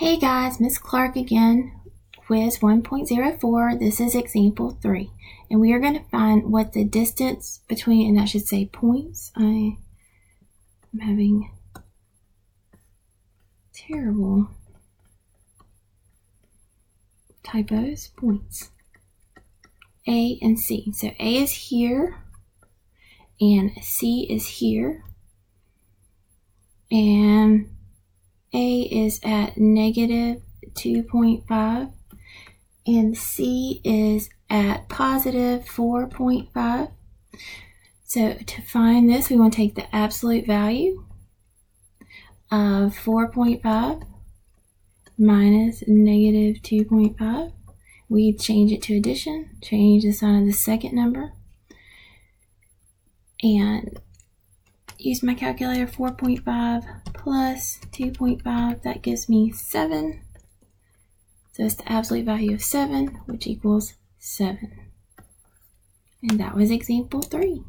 Hey guys, Miss Clark again, quiz 1.04. This is example 3. And we are going to find what the distance between, and I should say points. I am having terrible typos. Points. A and C. So A is here, and C is here. And A is at negative 2.5 and C is at positive 4.5. So to find this, we want to take the absolute value of 4.5 minus negative 2.5. We change it to addition, change the sign of the second number, and use my calculator. 4.5 plus 2.5, that gives me 7. So it's the absolute value of 7, which equals 7. And that was example 3.